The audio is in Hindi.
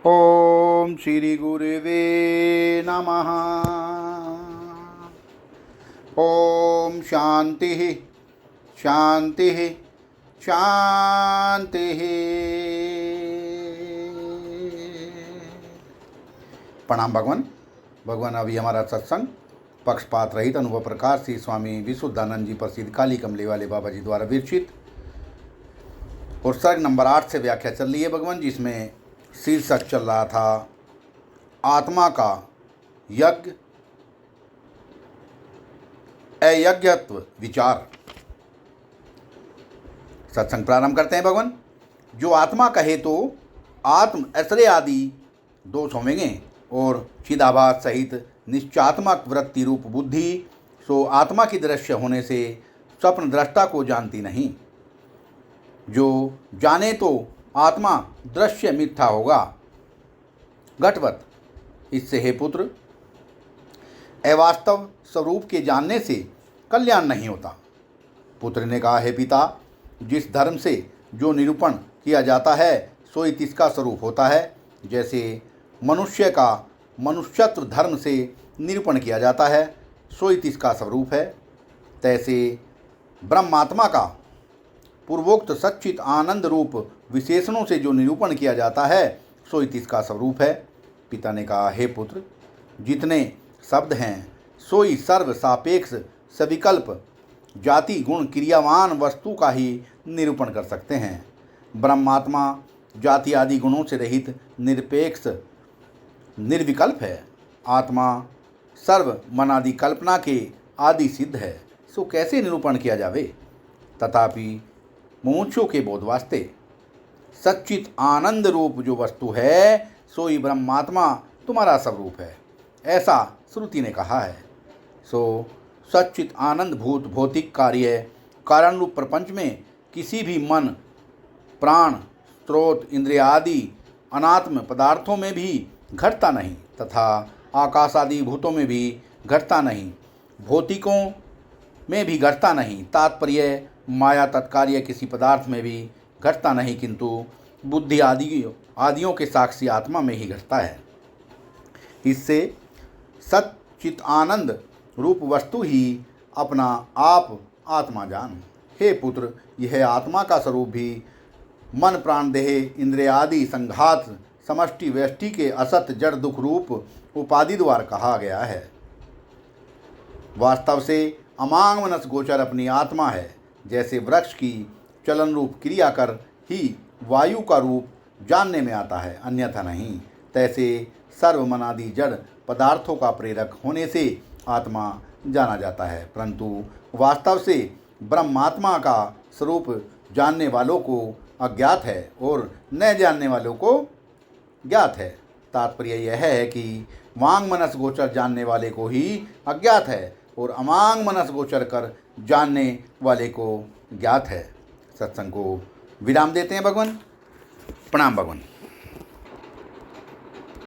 ओम श्री गुरुवे नमः। ओम शांति शांति शांति। प्रणाम भगवान। भगवान, अभी हमारा सत्संग पक्षपात रहित अनुभव प्रकाश श्री स्वामी विशुद्धानंद जी प्रसिद्ध काली कमले वाले बाबा जी द्वारा विरचित और सर्ग नंबर 8 से व्याख्या चल रही है भगवान, जिसमें शीर्षक चल रहा था आत्मा का यज्ञ अयज्ञत्व विचार। सत्संग प्रारंभ करते हैं भगवान। जो आत्मा कहे तो आत्म आश्रय आदि दोष होंगे और चिदाभास सहित निश्चात्मक वृत्ति रूप बुद्धि सो आत्मा की दृश्य होने से स्वप्न दृष्टा को जानती नहीं। जो जाने तो आत्मा दृश्य मिथ्या होगा घटवत। इससे हे पुत्र, अवास्तव स्वरूप के जानने से कल्याण नहीं होता। पुत्र ने कहा, हे पिता, जिस धर्म से जो निरूपण किया जाता है सोई तिसका स्वरूप होता है। जैसे मनुष्य का मनुष्यत्व धर्म से निरूपण किया जाता है सोई तिसका स्वरूप है, तैसे ब्रह्मात्मा का पूर्वोक्त सच्चित आनंद रूप विशेषणों से जो निरूपण किया जाता है सोई तिसका स्वरूप है। पिता ने कहा, हे पुत्र, जितने शब्द हैं सोई सर्व सापेक्ष सविकल्प जाति गुण क्रियावान वस्तु का ही निरूपण कर सकते हैं। ब्रह्मात्मा जाति आदि गुणों से रहित निरपेक्ष निर्विकल्प है। आत्मा सर्व मनादि कल्पना के आदि सिद्ध है, सो कैसे निरूपण किया जावे। तथापि मुमुक्षु के बोध वास्ते सच्चित आनंद रूप जो वस्तु है सोई ब्रह्मात्मा तुम्हारा स्वरूप है, ऐसा श्रुति ने कहा है। सो सच्चित आनंद भूत भौतिक कार्य कारण रूप प्रपंच में किसी भी मन प्राण स्रोत इंद्रिय आदि अनात्म पदार्थों में भी घटता नहीं तथा आकाश आदि भूतों में भी घटता नहीं, भौतिकों में भी घटता नहीं। तात्पर्य माया तत्कार्य किसी पदार्थ में भी घटता नहीं, किंतु बुद्धि आदियों के साक्षी आत्मा में ही घटता है। इससे सच्चित आनंद रूप वस्तु ही अपना आप आत्मा जान। हे पुत्र, यह आत्मा का स्वरूप भी मन प्राण देह इंद्रिय आदि संघात समष्टि व्यष्टि के असत जड़ दुख रूप उपाधि द्वारा कहा गया है। वास्तव से अमांग मनस गोचर अपनी आत्मा है। जैसे वृक्ष की चलन रूप क्रिया कर ही वायु का रूप जानने में आता है, अन्यथा नहीं। तैसे सर्वमनादि जड़ पदार्थों का प्रेरक होने से आत्मा जाना जाता है, परंतु वास्तव से ब्रह्मात्मा का स्वरूप जानने वालों को अज्ञात है और न जानने वालों को ज्ञात है। तात्पर्य यह है कि वांग मनस गोचर जानने वाले को ही अज्ञात है और अमांग मनस गोचर कर जानने वाले को ज्ञात है। सत्संग को विराम देते हैं भगवान। प्रणाम भगवान।